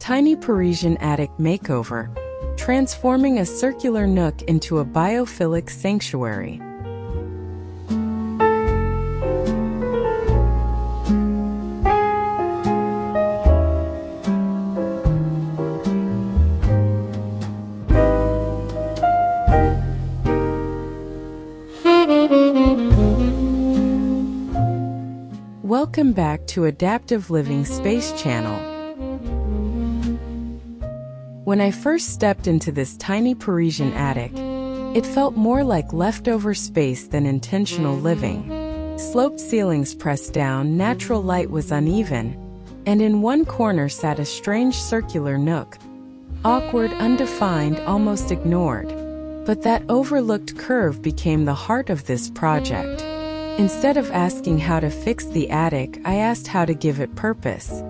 Tiny Parisian Attic Makeover, transforming a circular nook into a biophilic sanctuary. Welcome back to Adaptive Living Space Channel. When I first stepped into this tiny Parisian attic, it felt more like leftover space than intentional living. Sloped ceilings pressed down, natural light was uneven, and in one corner sat a strange circular nook. Awkward, undefined, almost ignored. But that overlooked curve became the heart of this project. Instead of asking how to fix the attic, I asked how to give it purpose.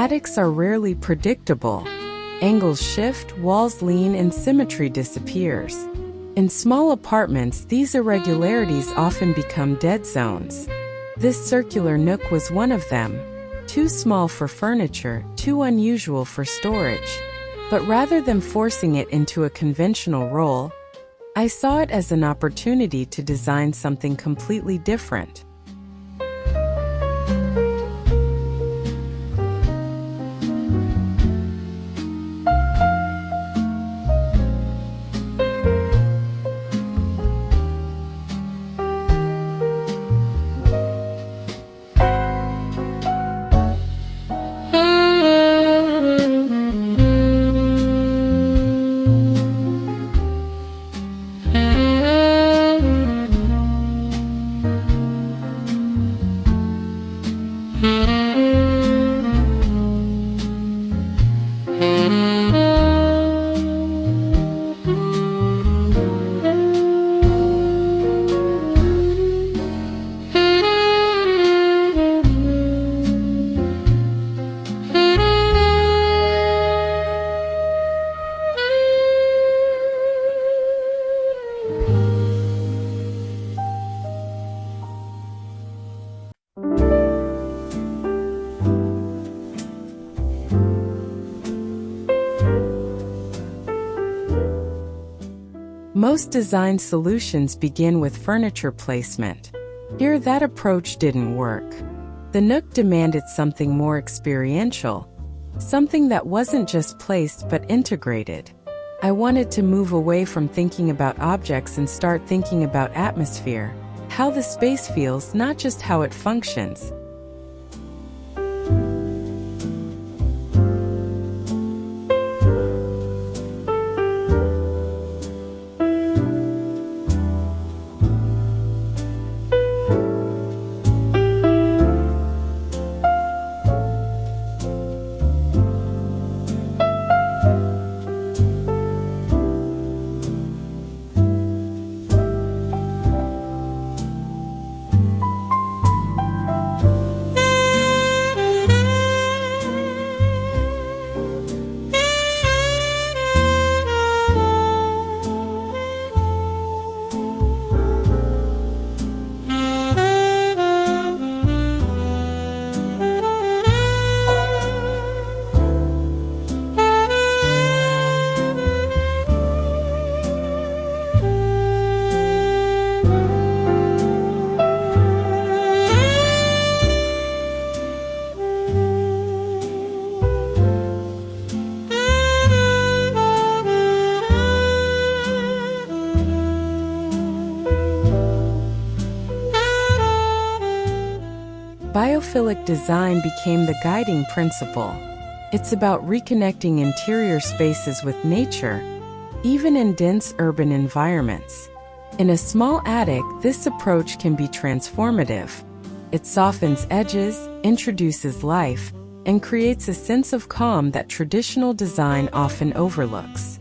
Attics are rarely predictable. Angles shift, walls lean, and symmetry disappears. In small apartments, these irregularities often become dead zones. This circular nook was one of them. Too small for furniture, too unusual for storage. But rather than forcing it into a conventional role, I saw it as an opportunity to design something completely different. Most design solutions begin with furniture placement. Here, that approach didn't work. The Nook demanded something more experiential, something that wasn't just placed but integrated. I wanted to move away from thinking about objects and start thinking about atmosphere, how the space feels, not just how it functions. biophilic design became the guiding principle. It's about reconnecting interior spaces with nature, even in dense urban environments. In a small attic, this approach can be transformative. It softens edges, introduces life, and creates a sense of calm that traditional design often overlooks.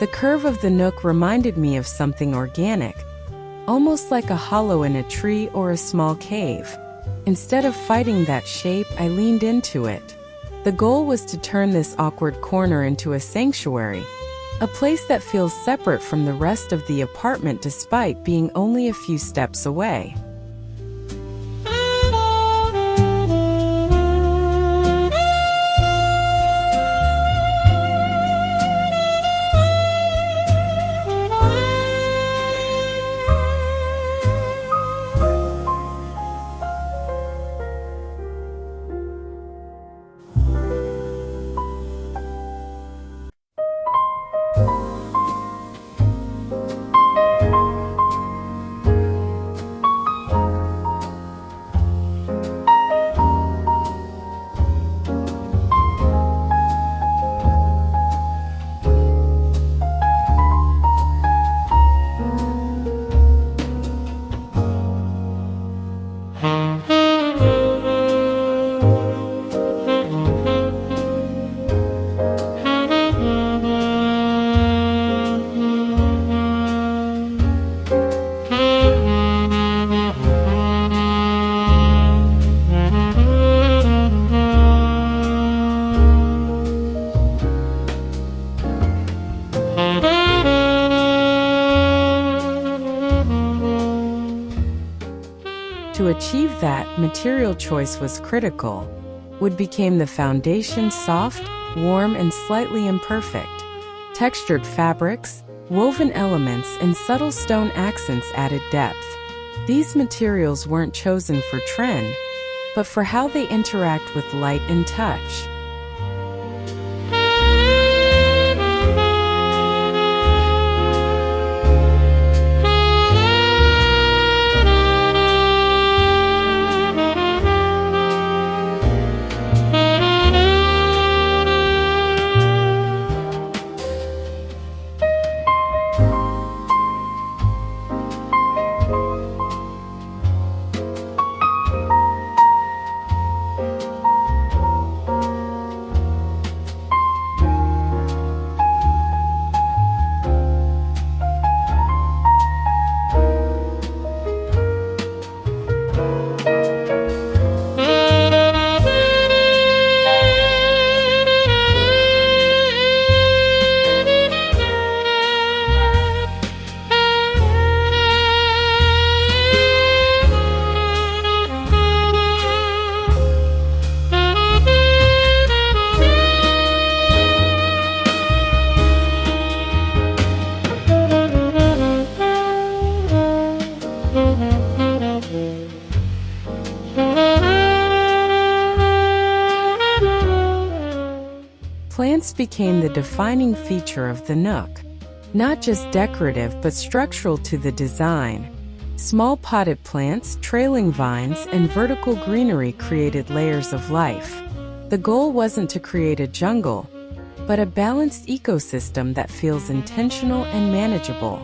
The curve of the Nook reminded me of something organic, almost like a hollow in a tree or a small cave. Instead of fighting that shape, I leaned into it. The goal was to turn this awkward corner into a sanctuary, a place that feels separate from the rest of the apartment despite being only a few steps away. To achieve that, material choice was critical. Wood became the foundation, soft, warm, and slightly imperfect. Textured fabrics, woven elements, and subtle stone accents added depth. These materials weren't chosen for trend, but for how they interact with light and touch. Plants became the defining feature of the Nook, not just decorative but structural to the design. Small potted plants, trailing vines, and vertical greenery created layers of life. The goal wasn't to create a jungle, but a balanced ecosystem that feels intentional and manageable.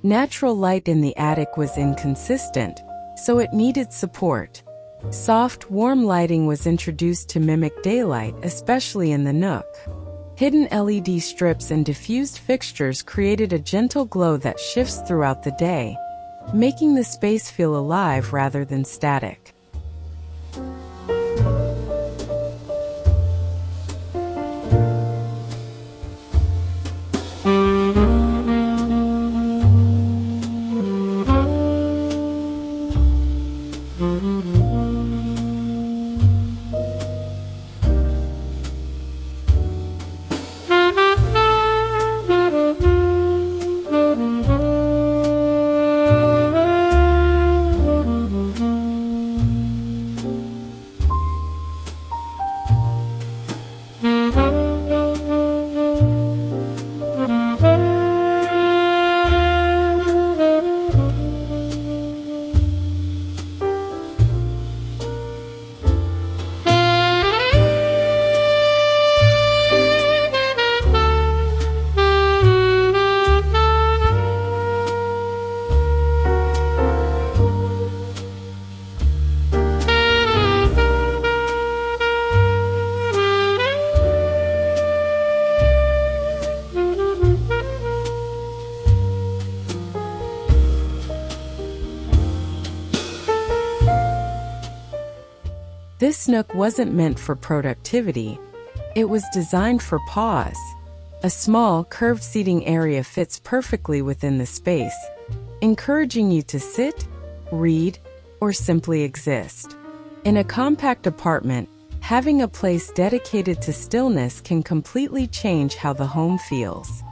Natural light in the attic was inconsistent, so it needed support. Soft, warm lighting was introduced to mimic daylight, especially in the Nook. Hidden LED strips and diffused fixtures created a gentle glow that shifts throughout the day, making the space feel alive rather than static. This nook wasn't meant for productivity. It was designed for pause. A small, curved seating area fits perfectly within the space, encouraging you to sit, read, or simply exist. In a compact apartment, having a place dedicated to stillness can completely change how the home feels.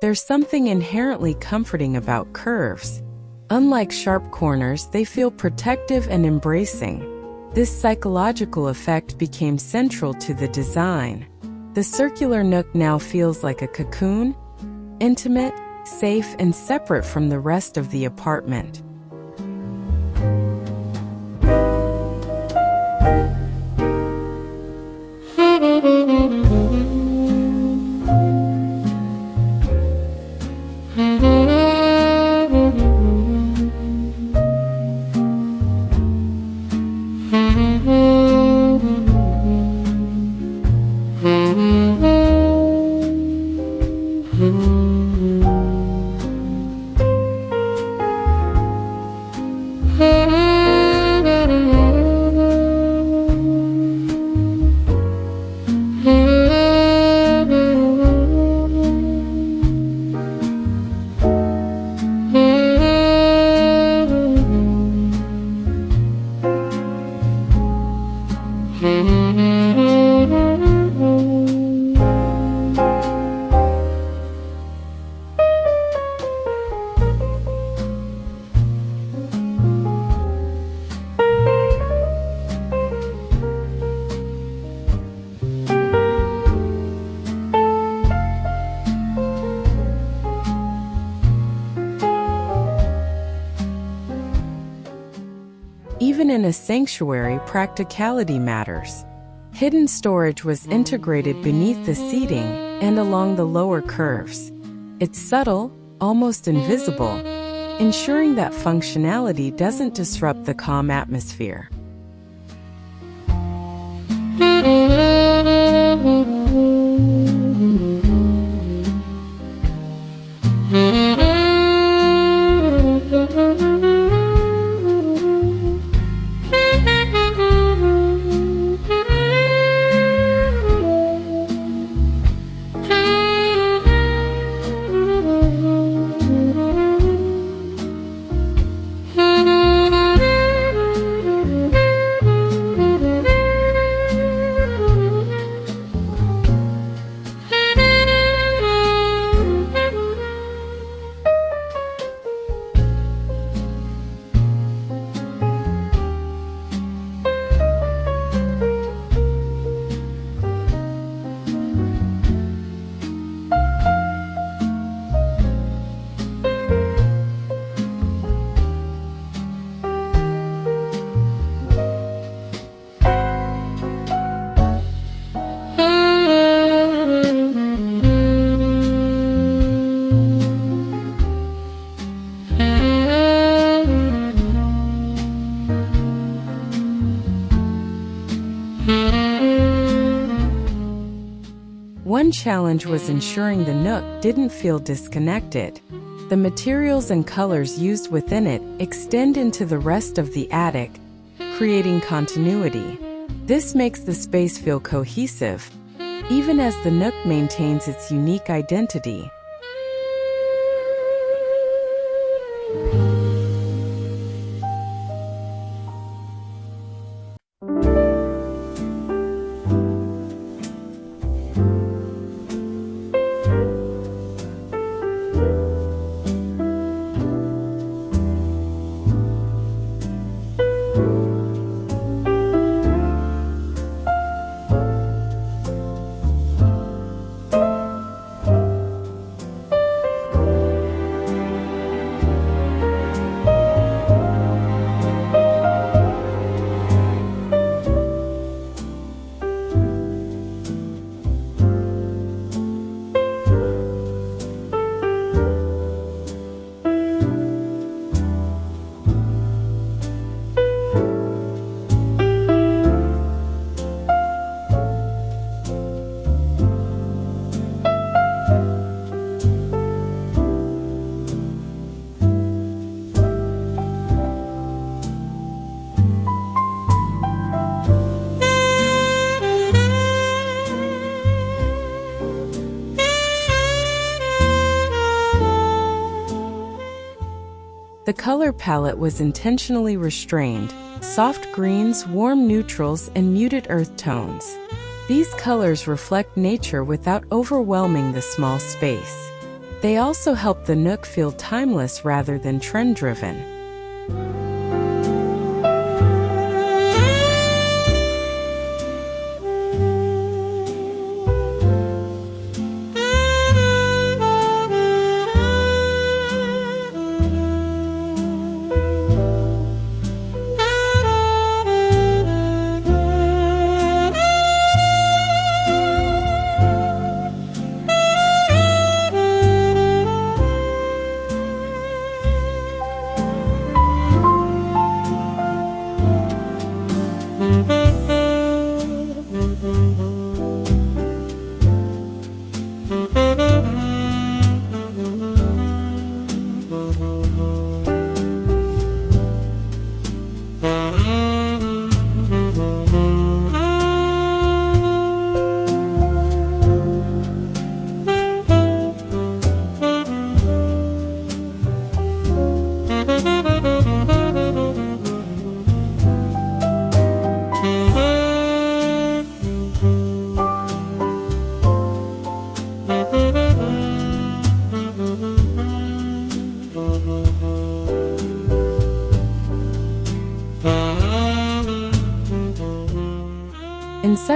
There's something inherently comforting about curves. Unlike sharp corners, they feel protective and embracing. This psychological effect became central to the design. The circular nook now feels like a cocoon, intimate, safe, and separate from the rest of the apartment. Even in a sanctuary, practicality matters. Hidden storage was integrated beneath the seating and along the lower curves. It's subtle, almost invisible, ensuring that functionality doesn't disrupt the calm atmosphere. One challenge was ensuring the Nook didn't feel disconnected. The materials and colors used within it extend into the rest of the attic, creating continuity. This makes the space feel cohesive, even as the Nook maintains its unique identity. The color palette was intentionally restrained: soft greens, warm neutrals, and muted earth tones. These colors reflect nature without overwhelming the small space. They also help the Nook feel timeless rather than trend-driven.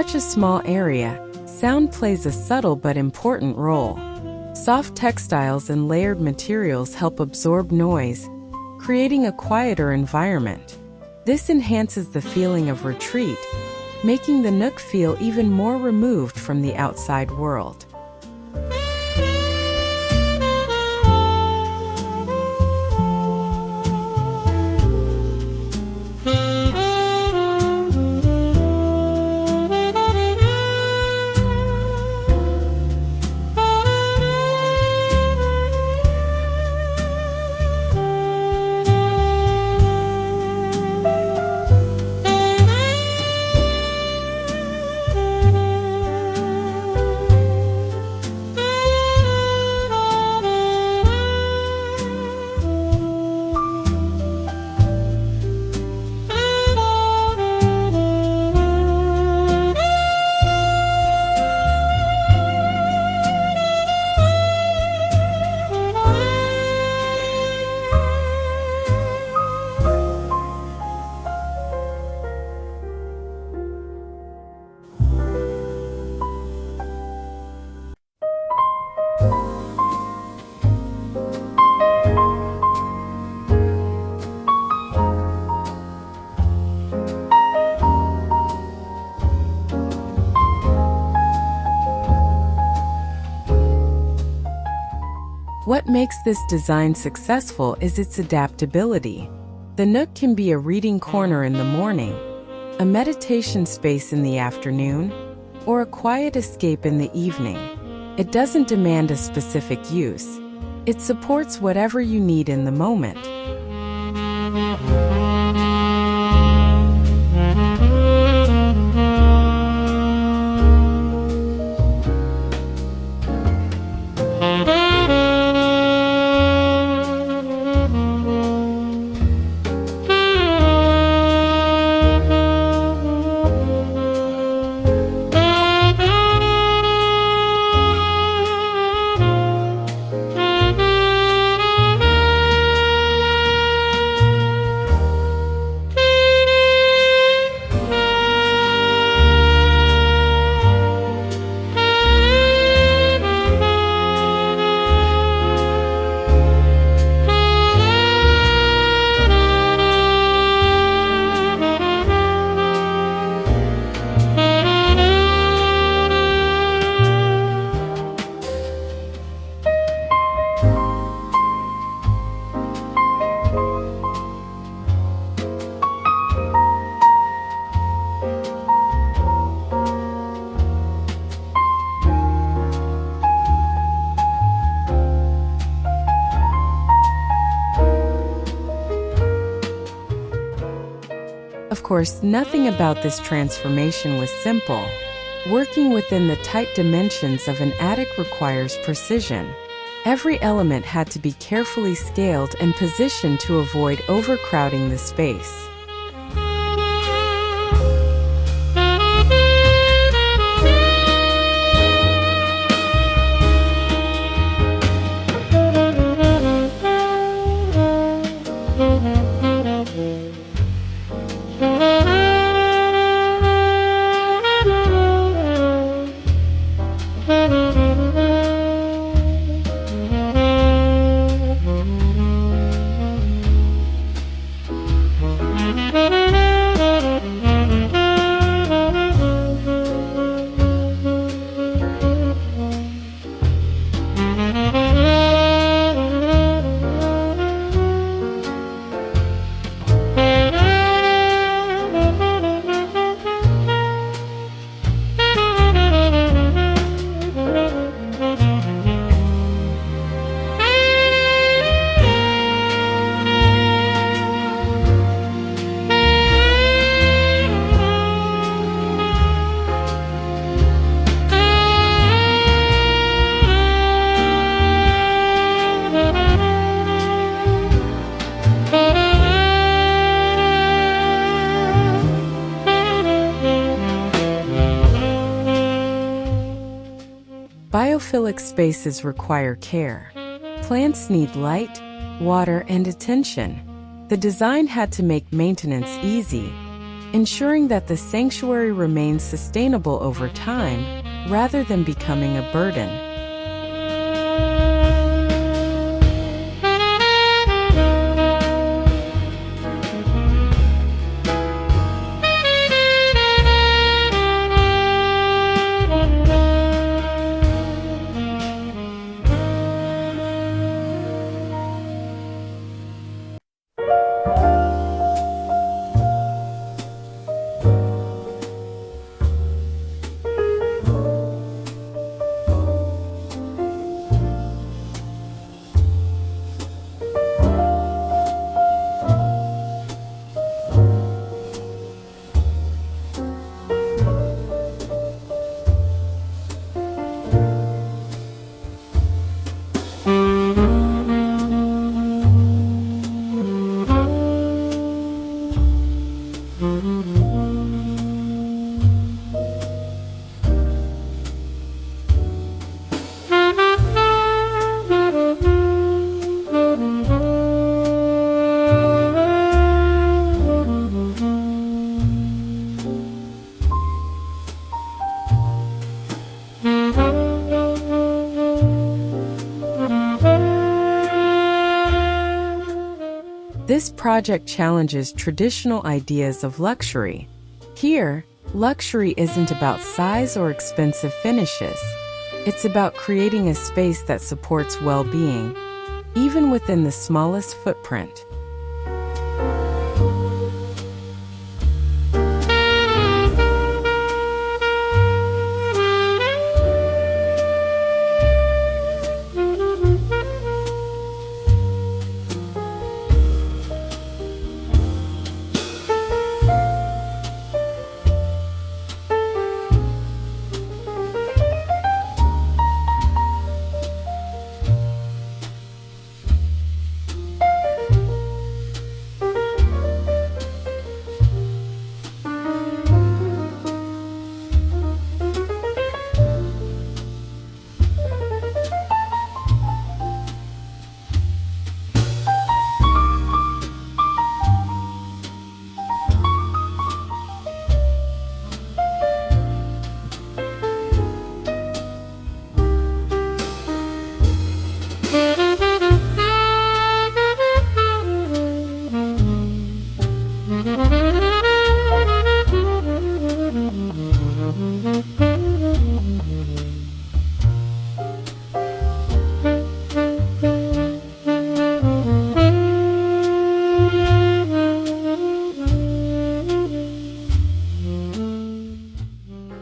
such a small area, sound plays a subtle but important role. Soft textiles and layered materials help absorb noise, creating a quieter environment. This enhances the feeling of retreat, making the Nook feel even more removed from the outside world. What makes this design successful is its adaptability. The Nook can be a reading corner in the morning, a meditation space in the afternoon, or a quiet escape in the evening. It doesn't demand a specific use. It supports whatever you need in the moment. Of course, nothing about this transformation was simple. Working within the tight dimensions of an attic requires precision. Every element had to be carefully scaled and positioned to avoid overcrowding the space. Biophilic spaces require care. Plants need light, water, and attention. The design had to make maintenance easy, ensuring that the sanctuary remains sustainable over time rather than becoming a burden. This project challenges traditional ideas of luxury. Here, luxury isn't about size or expensive finishes. It's about creating a space that supports well-being, even within the smallest footprint.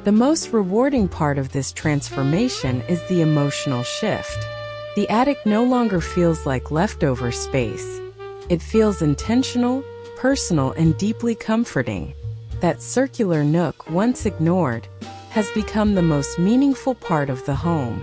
The most rewarding part of this transformation is the emotional shift. The attic no longer feels like leftover space. It feels intentional, personal, and deeply comforting. That circular nook, once ignored, has become the most meaningful part of the home.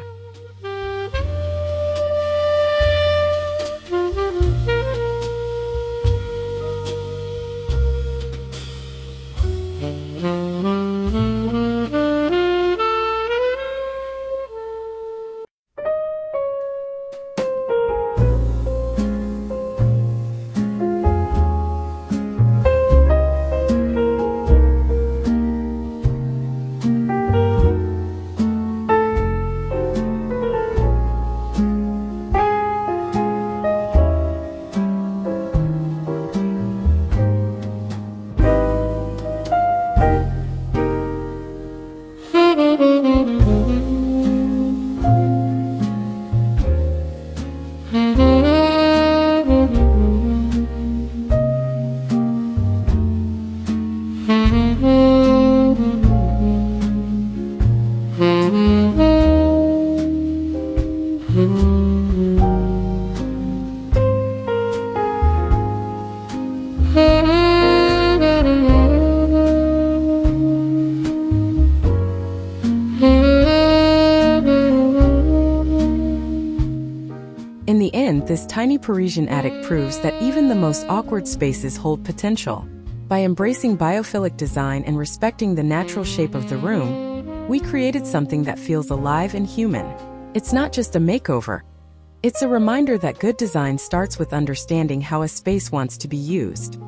In the end, this tiny Parisian attic proves that even the most awkward spaces hold potential. By embracing biophilic design and respecting the natural shape of the room, we created something that feels alive and human. It's not just a makeover. It's a reminder that good design starts with understanding how a space wants to be used.